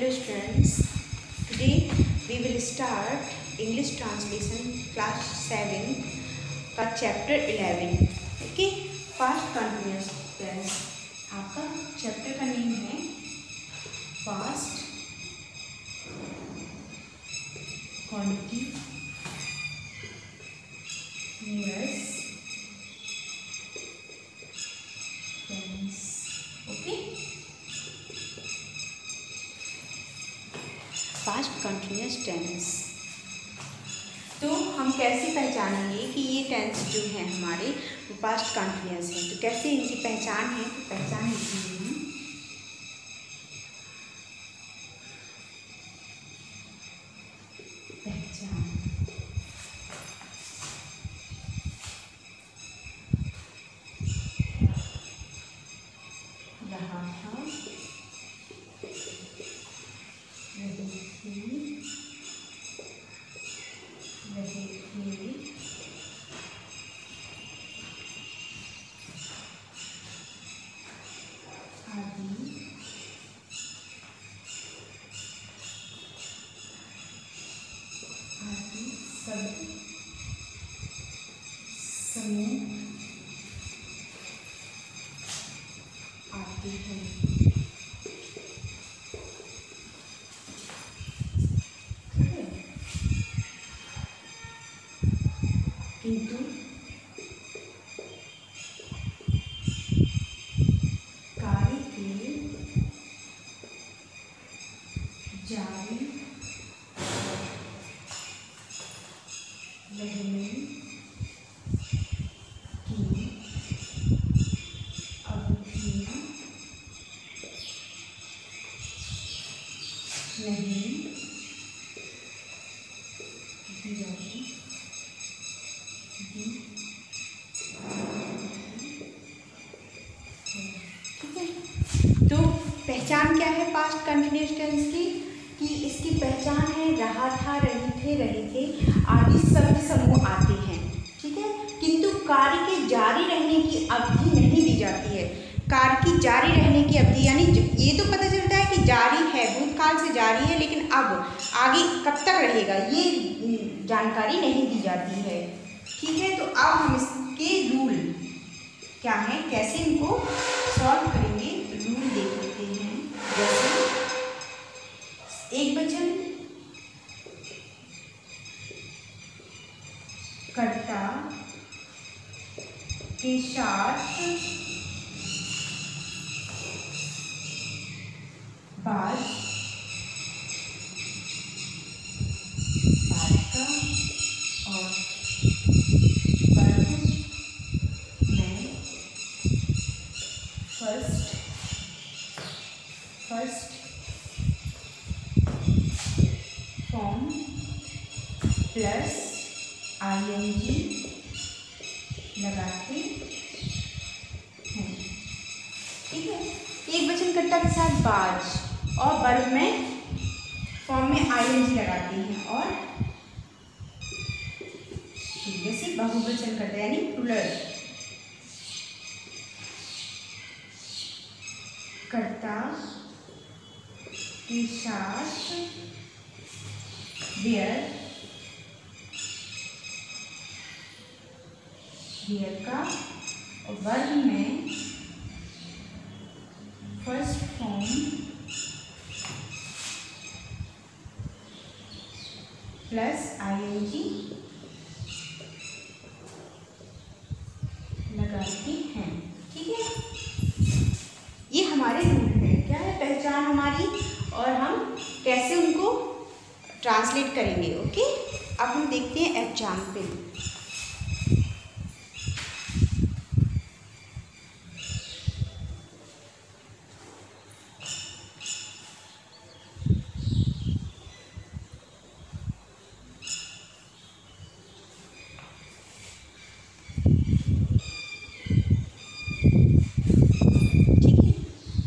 Hello students, today we will start English translation class 7 का chapter 11. Okay, past continuous tense. आपका chapter का name है past continuous tense. Okay, past continuous tense. तो हम कैसे पहचानेंगे कि ये टेंस जो है हमारे वो पास्ट कंटिन्यूअस है. तो कैसे इनकी पहचान है, तो पहचान लिखेंगे हम. पहचान रहा था, समूह आते हैं. किंतु कार्य के जारी रहने नहीं दी जाती है. ठीक है. तो पहचान क्या है पास्ट कंटिन्यूअस टेंस की, कि इसकी पहचान है रहा था, रही थे, रहे थे आदि शब्द समूह आते हैं. ठीक है. किंतु कार्य के जारी रहने की अवधि नहीं दी जाती है. कार्य की जारी रहने की अवधि यानी ये तो पता चलता है कि जारी है, भूतकाल से जारी है, लेकिन अब आगे कब तक रहेगा ये जानकारी नहीं दी जाती है. ठीक है. तो अब हम इसके रूल क्या हैं, कैसे इनको सॉल्व करेंगे, रूल देख लेते हैं. जैसे एक वचन कर्ता के साथ बाद का और वर्ग में फर्स्ट फॉर्म प्लस ING लगाते हैं. ठीक है. एक वचन कर्ता के साथ बाज और वर्ग में फॉर्म में ING लगाते हैं. और जैसे बहुवचन करते हैं यानी प्लूरल, कर्ता के साथ वेयर का और वर्ग में फर्स्ट फॉर्म प्लस ING लगाते हैं. ठीक है. ये हमारे रूल हैं. क्या है पहचान हमारी, और हम कैसे उनको ट्रांसलेट करेंगे. ओके. अब हम देखते हैं एग्जाम्पल.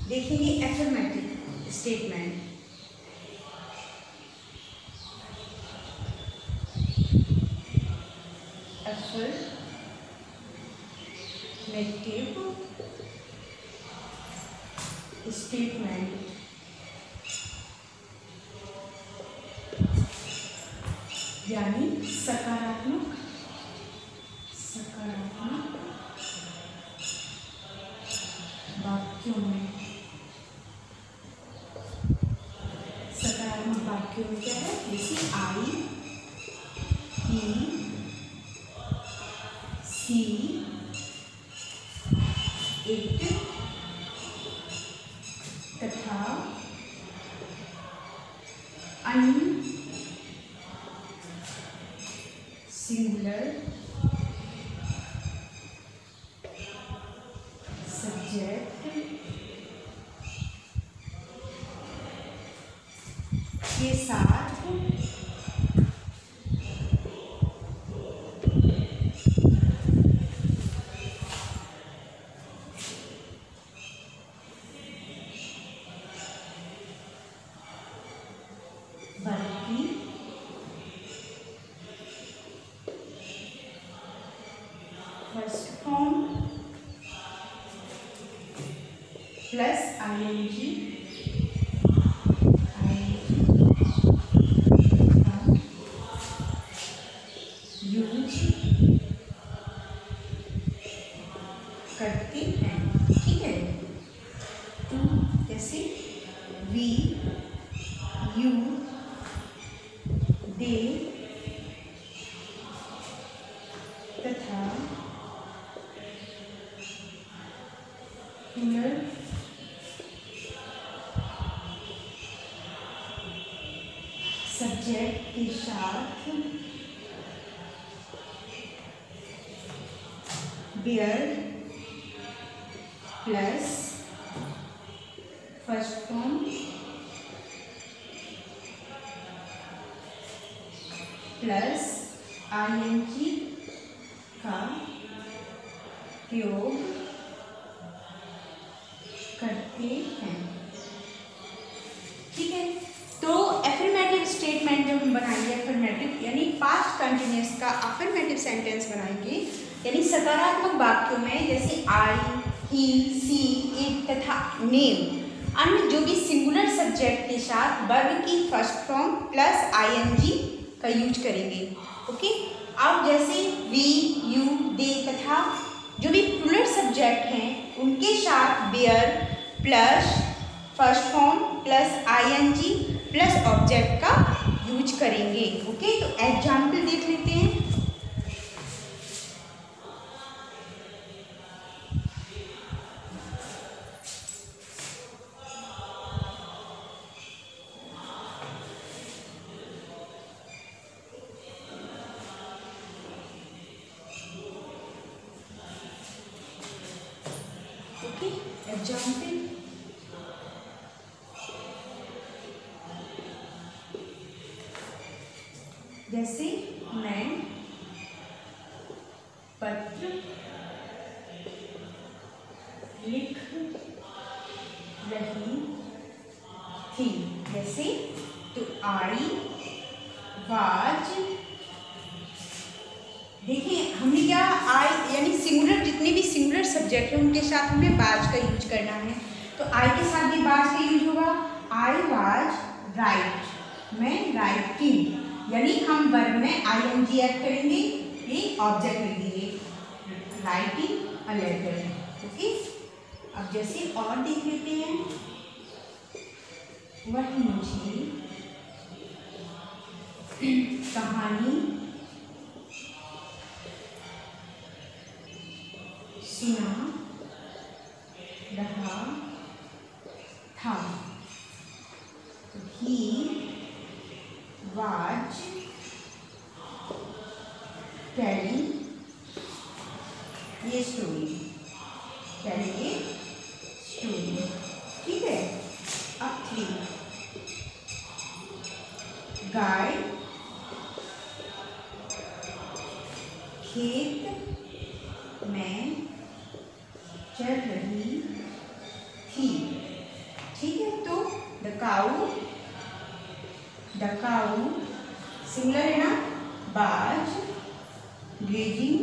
देखेंगे एफर्मेटिव स्टेटमेंट. एफर्मेटिव स्टेटमेंट यानी सकारात्मक वाक्यों में, सकारात्मक वाक्यों में क्या है, जैसे आई, ही, सी, इट तथा अन्य सिंगुलर सब्जेक्ट के साथ first form plus ING use करते हैं, ठीक है। तो जैसे वी, यू, दे तथा प्लूरल सब्जेक्ट के साथ were plus first form plus ING का प्रयोग करते हैं, ठीक है। तो एफर्मेटिव स्टेटमेंट जब हम बनाएंगे, एफर्मेटिव यानी पास्ट कंटिन्यूअस का अफर्मेटिव सेंटेंस बनाएंगे, यानी सकारात्मक वाक्यों में जैसे आई, ही, सी, इट तथा नेम अन्य जो भी सिंगुलर सब्जेक्ट के साथ वर्ब की फर्स्ट फॉर्म प्लस आईएनजी का यूज करेंगे, ओके। अब जैसे वी, यू, दे तथा जो भी प्लूरल सब्जेक्ट हैं उनके साथ were plus first form plus ING plus object का यूज करेंगे, ओके। तो एग्जाम्पल देख लेते हैं। एग्जाम्पल जैसे मैं पत्र लिख रही थी, जैसे तो आई वाज, देखिए हमने क्या आई यानी सिंगुलर जितने भी सिंगुलर सब्जेक्ट हैं उनके साथ हमें बाज का यूज करना है। तो आई के साथ भी बाज का यूज होगा, आई वाज राइट, मैं राइटिंग, यानी हम वर्ब में आईएनजी ऐड करेंगे, ये ऑब्जेक्ट लिख देंगे, राइटिंग अ लेटर, ओके। अब जैसे और देख लेते हैं, वह मुझे कहानी सुना रहा था, he was telling ये स्टोरी, telling ये स्टोरी, ठीक है। अब 3 गाय खेत में चल रही थी, ठीक है। तो द काऊ सिंगुलर है ना, बाज grazing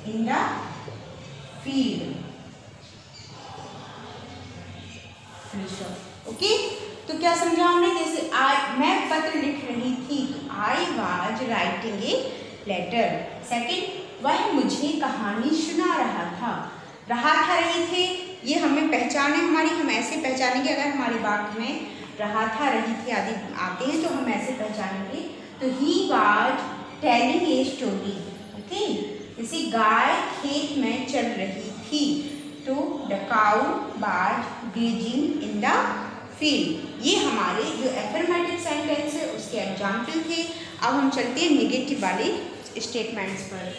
in the field, okay. तो क्या समझा हमने, जैसे मैं पत्र लिख रही थी, I was writing a letter. Second, वह मुझे कहानी सुना रहा था। रहा था, रही थे, ये हमें पहचान है हमारी, हम ऐसे पहचानेंगे अगर हमारे वाक्य में रहा था, रही थी आदि आते हैं तो हम ऐसे पहचानेंगे। तो he was telling a story. Okay, जैसे गाय खेत में चल रही थी, तो the cow was grazing in the field. ये हमारे जो एफर्मेटिव सेंटेंस है उसके एग्जाम्पल थे। अब हम चलते हैं नेगेटिव वाले स्टेटमेंट्स पर।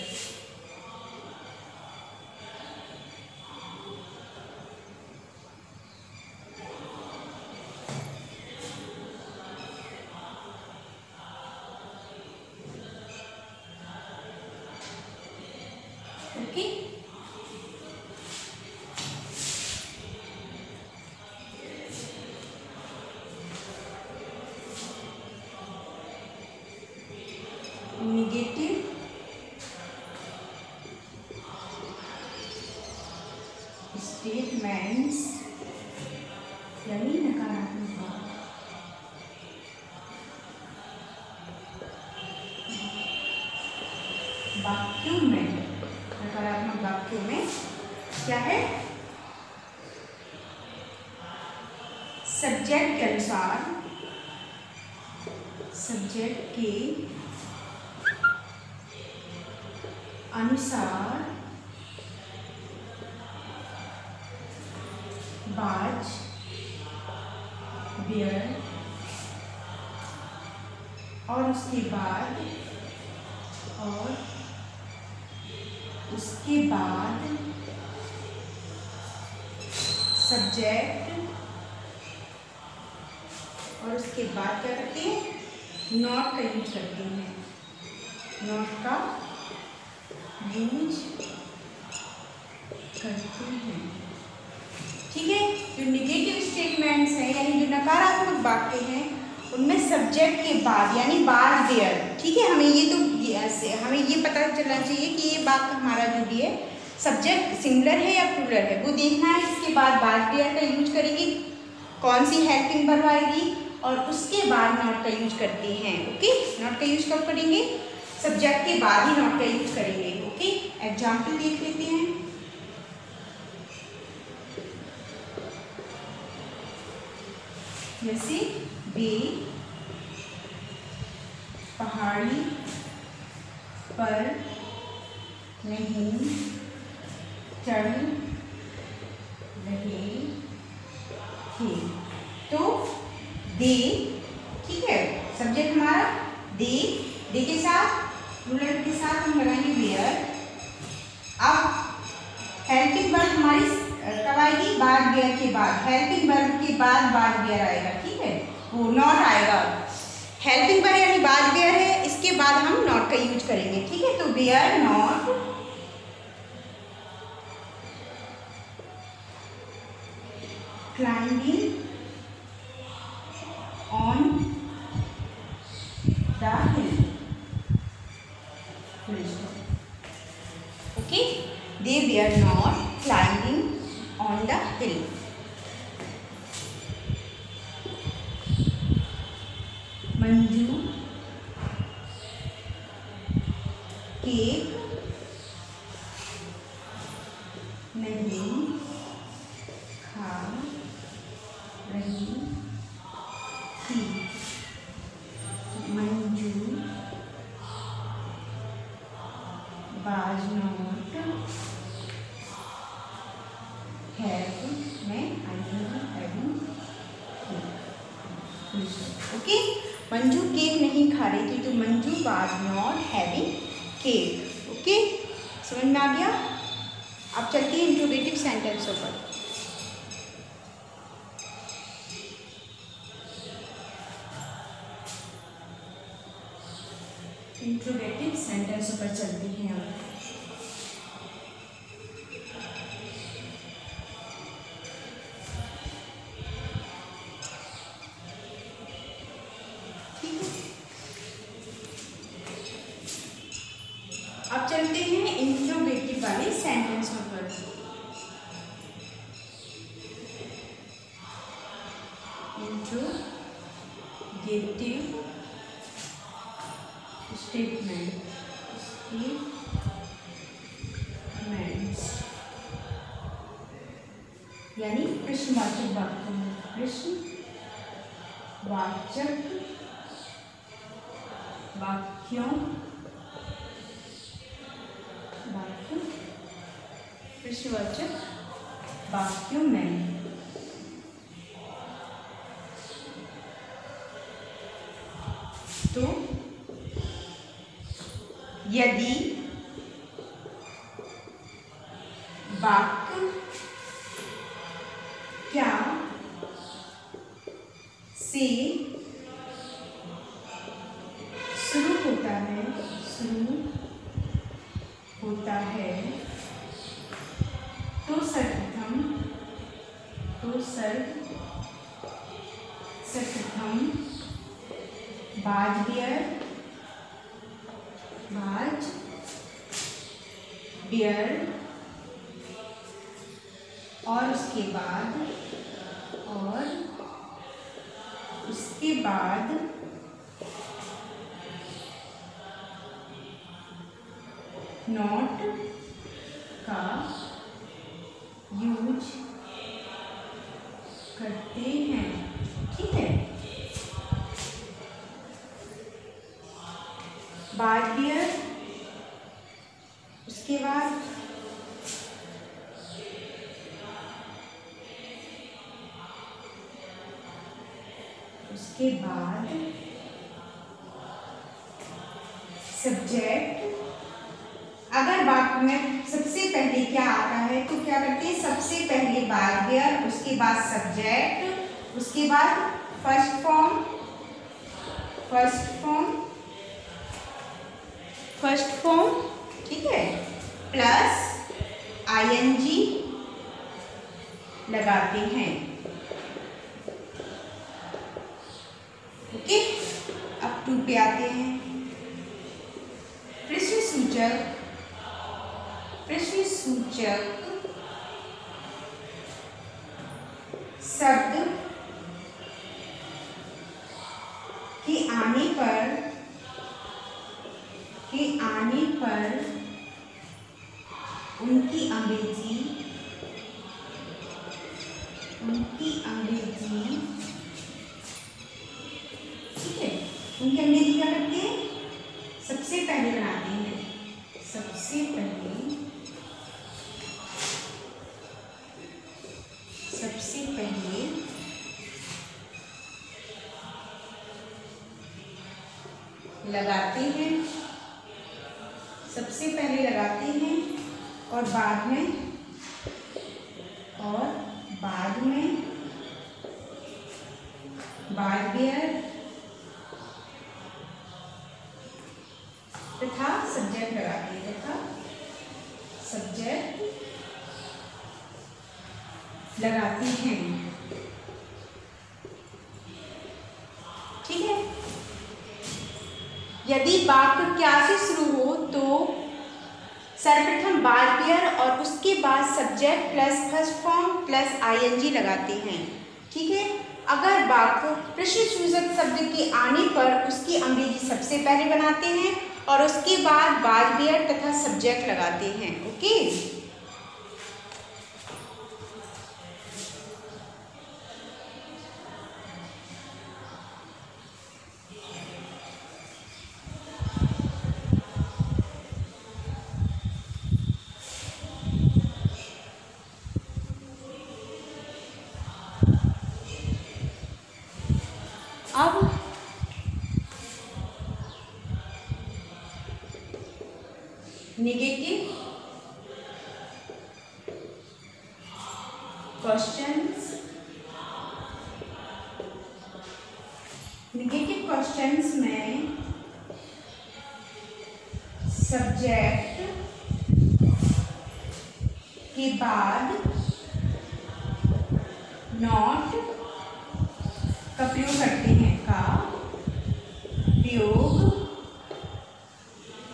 ओके, नेगेटिव स्टेटमेंट्स यानी नकारात्मक वाक्यों में, नकारात्मक वाक्यों में क्या है, सब्जेक्ट के अनुसार, सब्जेक्ट के अनुसार बाज बियर और उसके बाद सब्जेक्ट और उसके बाद क्या करते हैं, नॉट का यूज करते हैं, नॉट का यूज करते हैं। ठीक है, जो नेगेटिव स्टेटमेंट्स हैं यानी जो नकारात्मक वाक्य हैं उनमें सब्जेक्ट के बाद यानी बार देयर। ठीक है, हमें ये तो हमें ये पता चलना चाहिए कि ये वाक्य हमारा जो भी है सब्जेक्ट सिंगुलर है या प्लूरल है, वो देखना है। इसके बाद बार देयर का यूज करेंगे, कौन सी हेल्पिंग वर्ब आएगी, और उसके बाद नॉट का यूज करते हैं। ओके, नॉट का यूज कब करेंगे, सब्जेक्ट के बाद ही नॉट का यूज करेंगे। ओके, एग्जाम्पल देख लेते हैं। जैसे वे पहाड़ी पर नहीं चढ़ रहे थे, तो दे, ठीक है, सब्जेक्ट हमारा दे के साथ प्लूरल के साथ हम लगाएंगे वेयर। अब हेल्पिंग वर्ब हमारी कब आएगी, बाद वेयर के बाद, हेल्पिंग वर्ब के बाद बाद वेयर आएगा। ठीक है, वो नॉट आएगा, हेल्पिंग वर्ब यानी बाद वेयर है, इसके बाद हम नॉट का यूज करेंगे। ठीक है, तो were not climbing on the hill. Okay, they were not climbing on the hill. Manju cake नहीं खा रही थी। Manju was not okay, Manju cake नहीं खा रही थी, तो Manju was not having cake. Okay, समझ में आ गया। अब चलती है इंट्रोगेटिव सेंटेंसों पर। इंट्रोगेटिव सेंटेंसों पर चलती हैं हम। अब चलते हैं इंट्रोगेटिव वाले सेंटेंसों पर। इंट्रोगेटिव नेगेटिव स्टेटमेंट यानी प्रश्नवाचक वाक्यों में प्रश्नवाचक वाक्यों प्रश्नवाचक वाक्यों में तो यदि वाक्य क्या से शुरू होता है तो सर्वप्रथम बाज बियर और उसके बाद नॉट का यूज करते हैं। ठीक है, बाज बियर, उसके बाद सब्जेक्ट। अगर वाक्य में सबसे पहले क्या आता है तो क्या करते हैं, सबसे पहले बाज बियर, उसके बाद सब्जेक्ट, उसके बाद फर्स्ट फॉर्म, ठीक है, प्लस आईएनजी लगाते हैं। ओके, अब 2 पे आते हैं। प्रश्नसूचक शब्द के आने पर उनकी अंग्रेजी ठीक है, उनकी अंग्रेजी क्या करते हैं, सबसे पहले बनाते हैं, सबसे पहले लगाते हैं, और बाद में बाज बियर तथा सब्जेक्ट लगाते हैं, ठीक है। यदि वाक्य क्या से शुरू हो तो सर्वप्रथम बाज बियर और उसके बाद subject plus first form plus ING लगाते हैं। ठीक है, अगर वाक्य प्रश्नसूचक शब्द के आने पर उसकी अंग्रेजी सबसे पहले बनाते हैं और उसके बाद बाज बियर तथा सब्जेक्ट लगाते हैं। ओके, अब नेगेटिव क्वेश्चंस में सब्जेक्ट के बाद नॉट का प्रयोग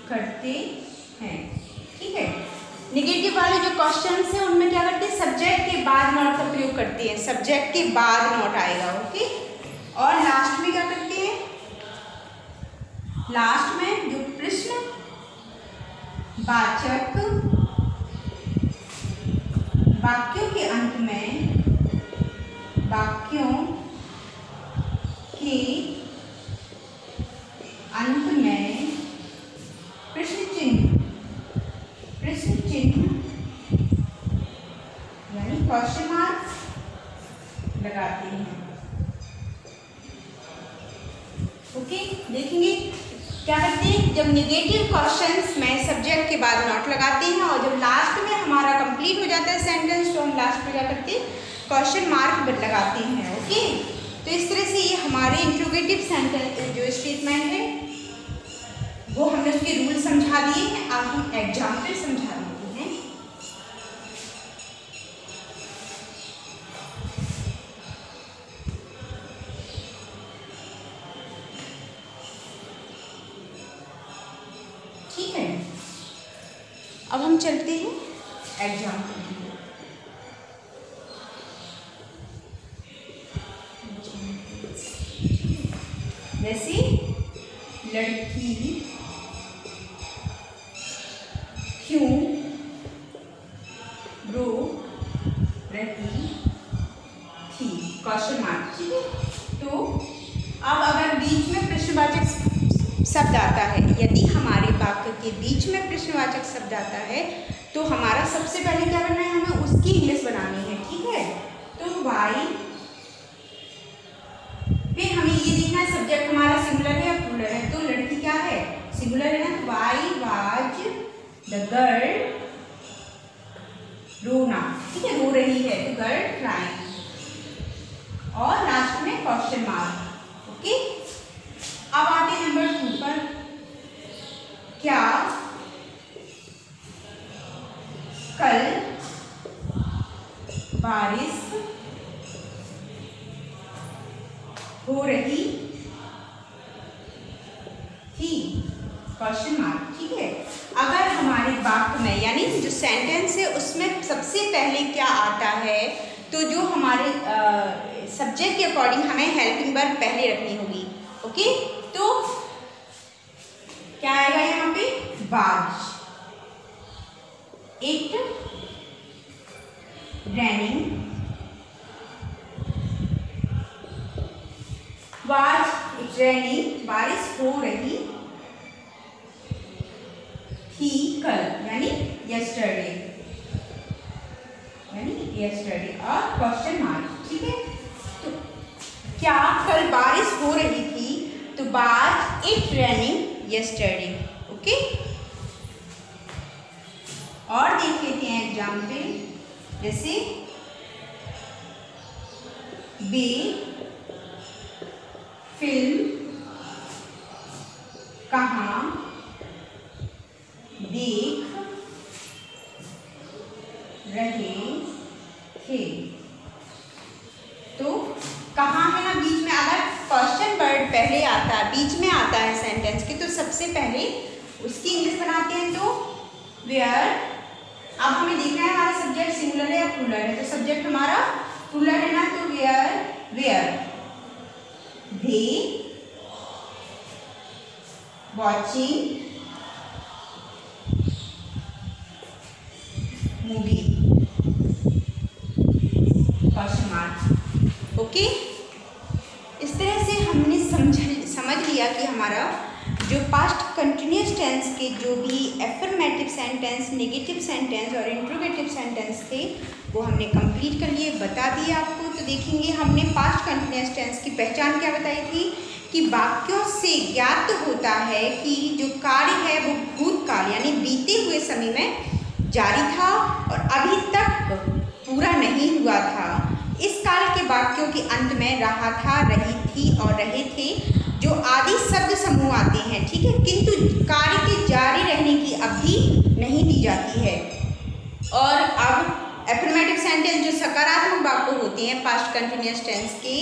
करते हैं, ठीक है। नेगेटिव वाले जो क्वेश्चंस हैं उनमें क्या करते हैं, सब्जेक्ट के बाद नॉट का प्रयोग करते हैं, सब्जेक्ट के बाद नॉट आएगा। ओके, और लास्ट में क्या करते हैं, लास्ट में जो प्रश्नवाचक वाक्यों के अंत में प्रश्न चिन्ह यानी क्वेश्चन मार्क लगाते हैं। ओके, देखेंगे क्या करते हैं, जब नेगेटिव क्वेश्चंस में सब्जेक्ट के बाद नॉट लगाते हैं और जब लास्ट में हमारा कंप्लीट हो जाता है सेंटेंस तो हम लास्ट में क्या करते हैं, क्वेश्चन मार्क लगाते हैं। ओके, तो इस तरह से ये हमारे इंट्रोगेटिव सेंटेंस जो स्टेटमेंट है वो हमने उसके रूल समझा दिए हैं। अब हम एग्जाम्पल समझा देते हैं। ठीक है, अब हम चलते हैं एग्जाम्पल की। जैसे लड़की क्यों रो रही थी, क्वेश्चन मार्क। ठीक है, तो अब अगर बीच में प्रश्नवाचक शब्द आता है, यदि हमारे वाक्य के बीच में प्रश्नवाचक शब्द आता है तो हमारा सबसे पहले क्या करना है, हमें उसकी इंग्लिश बनानी है। ठीक है, तो वाई, फिर हमें ये देखना है सब्जेक्ट हमारा सिंगुलर है या प्लूरल है। तो लड़की क्या है, सिंगुलर है ना, तो वाई वाज द गर्ल रोना। ठीक है, रो रही है तो गर्ल क्राइंग, और लास्ट में क्वेश्चन मार्क। ओके, अब आते हैं नंबर 2 पर। क्या कल बारिश हो रही थी, क्वेश्चन मार्क। ठीक है, अगर हमारे वाक्य में यानी जो सेंटेंस है उसमें सबसे पहले क्या आता है, तो जो हमारे सब्जेक्ट के अकॉर्डिंग हमें हेल्पिंग वर्ब पहले रखनी होगी। ओके, तो क्या आएगा यहाँ पे, was it raining, was it raining, बारिश हो रही थी कल, यानी यस्टरडे, और क्वेश्चन मार्क। ठीक है, तो क्या कल बारिश हो रही थी, तो was it raining yesterday. Okay, और देख लेते हैं एग्जाम्पल। जैसे वे फिल्म कहाँ देख रहे थे, तो कहाँ है ना बीच में, अगर क्वेश्चन वर्ड पहले आता है, बीच में आता है सेंटेंस के, तो सबसे पहले उसकी इंग्लिश बनाते हैं, तो वेयर। अब हमें देखना है हमारा सब्जेक्ट सिंगुलर है या प्लूरल है, तो सब्जेक्ट हमारा प्लूरल है ना, तो were they watching movie, question mark. Okay, इस तरह से हमने समझ लिया कि हमारा जो पास्ट कंटिन्यूअस टेंस के जो भी एफर्मेटिव सेंटेंस, नेगेटिव सेंटेंस और इंट्रोगेटिव सेंटेंस थे वो हमने कंप्लीट कर लिए, बता दिया आपको। तो देखेंगे हमने पास्ट कंटिन्यूअस टेंस की पहचान क्या बताई थी, कि वाक्यों से ज्ञात होता है कि जो कार्य है वो भूतकाल यानी बीते हुए समय में जारी था और अभी तक पूरा नहीं हुआ था। इस काल के वाक्यों के अंत में रहा था, रही थी और रहे थे जो आदि शब्द समूह आते हैं। ठीक है, किंतु कार्य के जारी रहने की अवधि नहीं दी जाती है। और अब एफर्मेटिव सेंटेंस जो सकारात्मक वाक्य होते हैं पास्ट कंटिन्यूअस टेंस के,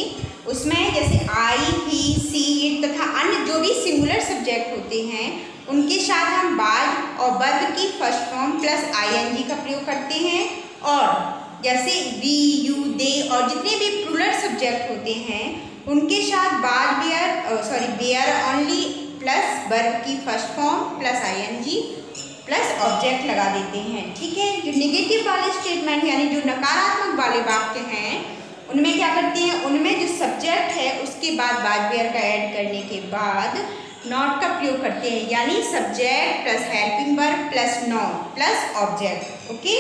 उसमें जैसे आई, ही, सी, इट तथा अन्य जो भी सिंगुलर सब्जेक्ट होते हैं उनके साथ हम वाज और वर्ब की फर्स्ट फॉर्म प्लस आईएनजी का प्रयोग करते हैं। और जैसे वी, यू, दे और जितने भी प्लूरल सब्जेक्ट होते हैं उनके साथ was, where, only plus verb की first form plus ING plus object लगा देते हैं। ठीक है, जो नेगेटिव वाले स्टेटमेंट यानी जो नकारात्मक वाले वाक्य हैं उनमें क्या करते हैं, उनमें जो सब्जेक्ट है उसके बाद बाजवेयर का ऐड करने के बाद नॉट का प्रयोग करते हैं, यानी subject plus helping verb plus not plus object. Okay,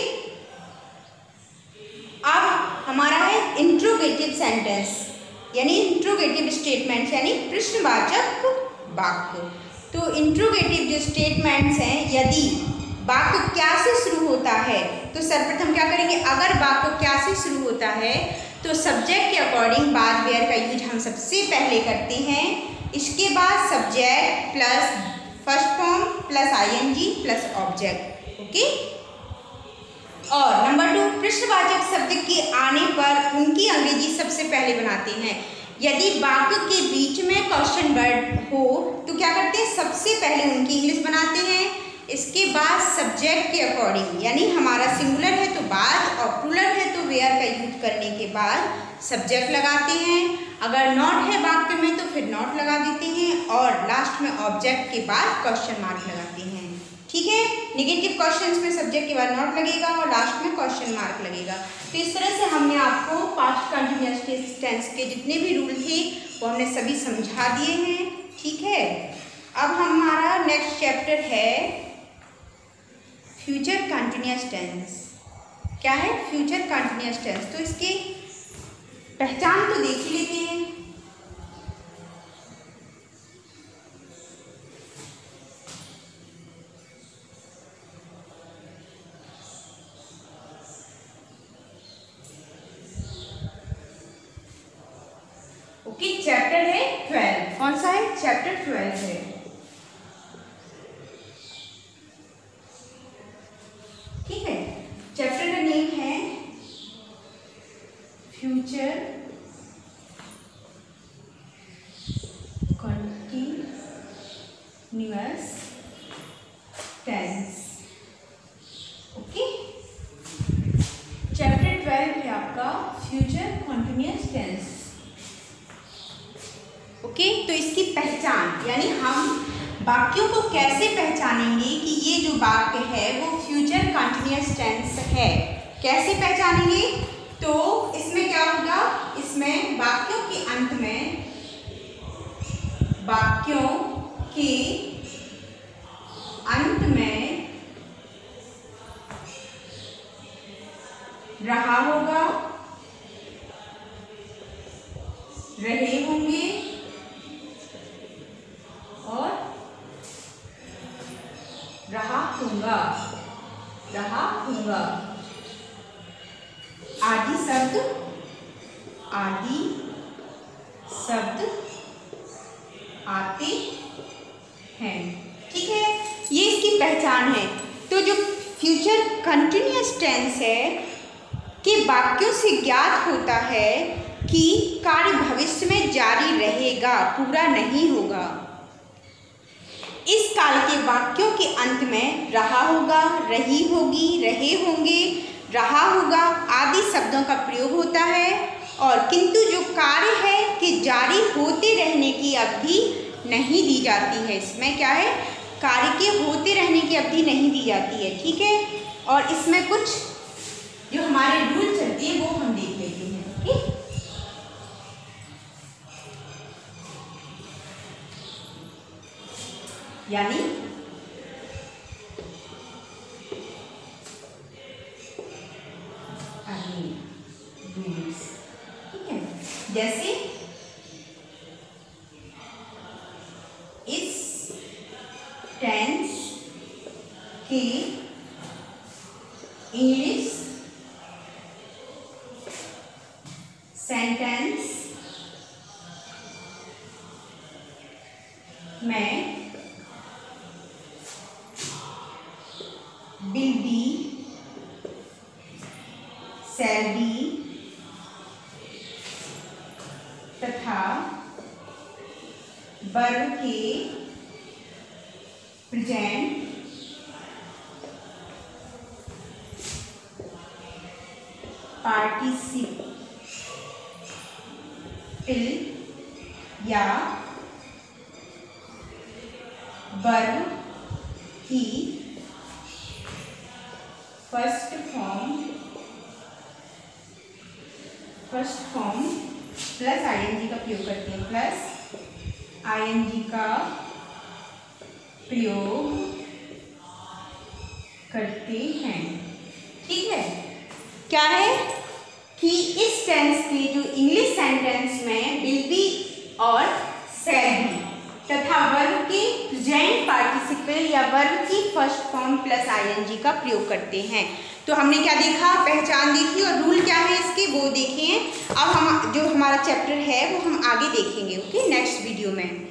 अब हमारा है इंट्रोगेटिव सेंटेंस यानी इंट्रोगेटिव स्टेटमेंट्स यानी प्रश्नवाचक वाक्य। तो इंट्रोगेटिव जो स्टेटमेंट्स हैं, यदि वाक्य क्या से शुरू होता है तो सर्वप्रथम क्या करेंगे, अगर वाक्य क्या से शुरू होता है तो सब्जेक्ट के अकॉर्डिंग बाजवेयर का यूज हम सबसे पहले करते हैं। इसके बाद subject plus first form plus ING plus object. Okay, और नंबर 2, प्रश्नवाचक शब्द के आने पर उनकी अंग्रेजी सबसे पहले बनाते हैं। यदि वाक्य के बीच में क्वेश्चन वर्ड हो तो क्या करते हैं, सबसे पहले उनकी इंग्लिश बनाते हैं। इसके बाद सब्जेक्ट के अकॉर्डिंग, यानी हमारा सिंगुलर है तो बाज और प्लूरल है तो वेयर का यूज करने के बाद सब्जेक्ट लगाते हैं। अगर नॉट है वाक्य में तो फिर नॉट लगा देते हैं और लास्ट में ऑब्जेक्ट के बाद क्वेश्चन मार्क लगाते हैं। ठीक है, नेगेटिव क्वेश्चंस में सब्जेक्ट के बाद नॉट लगेगा और लास्ट में क्वेश्चन मार्क लगेगा। तो इस तरह से हमने आपको पास्ट कंटिन्यूअस टेंस के जितने भी रूल थे वो हमने सभी समझा दिए हैं। ठीक है, अब हमारा नेक्स्ट चैप्टर है फ्यूचर कंटिन्यूअस टेंस। क्या है फ्यूचर कंटिन्यूअस टेंस, तो इसकी पहचान तो देख ही लेते हैं। ओके, चैप्टर है 12। कौन सा है, चैप्टर 12 है। ठीक है, चैप्टर का नेम है future continuous tense. Okay, chapter 12 है आपका फ्यूचर कंटिन्यूअस टेंस। ओके, तो इसकी पहचान यानी हम वाक्यों को कैसे पहचानेंगे कि ये जो वाक्य है वो फ्यूचर कंटिन्यूअस टेंस है, कैसे पहचानेंगे। तो इसमें क्या होगा, इसमें वाक्यों के अंत में रहा होगा, रहे होंगे और रहा होगा आदि शब्द आते हैं। ठीक है, ये इसकी पहचान है। तो जो फ्यूचर कंटिन्यूअस टेंस है कि वाक्यों से ज्ञात होता है कि कार्य भविष्य में जारी रहेगा, पूरा नहीं होगा। इस काल के वाक्यों के अंत में रहा होगा, रही होगी, रहे होंगे, रहा होगा आदि शब्दों का प्रयोग होता है। और किंतु जो कार्य है कि जारी होते रहने की अवधि नहीं दी जाती है। इसमें क्या है, कार्य के होते रहने की अवधि नहीं दी जाती है। ठीक है, और इसमें कुछ जो हमारे रूल चलते हैं वो हम देख लेते हैं। ठीक, यानी रूल्स। ठीक है, जैसे इस टेंस की इंग्लिश सेंटेंस में will be, shall be तथा वर्ब के प्रेजेंट पार्टिसिपल या वर्ब की फर्स्ट फॉर्म प्लस आईएनजी का प्रयोग करते हैं, प्लस आईएनजी का प्रयोग करते हैं। ठीक है, क्या है कि इस टेंस के जो इंग्लिश सेंटेंस में विल बी और शैल बी तथा वर्ब के प्रेजेंट पार्टिसिपल या वर्ब की फर्स्ट फॉर्म प्लस आईएनजी का प्रयोग करते हैं। तो हमने क्या देखा, पहचान देखी और रूल क्या है इसके वो देखे हैं। अब हम जो हमारा चैप्टर है वो हम आगे देखेंगे, ओके, नेक्स्ट वीडियो में।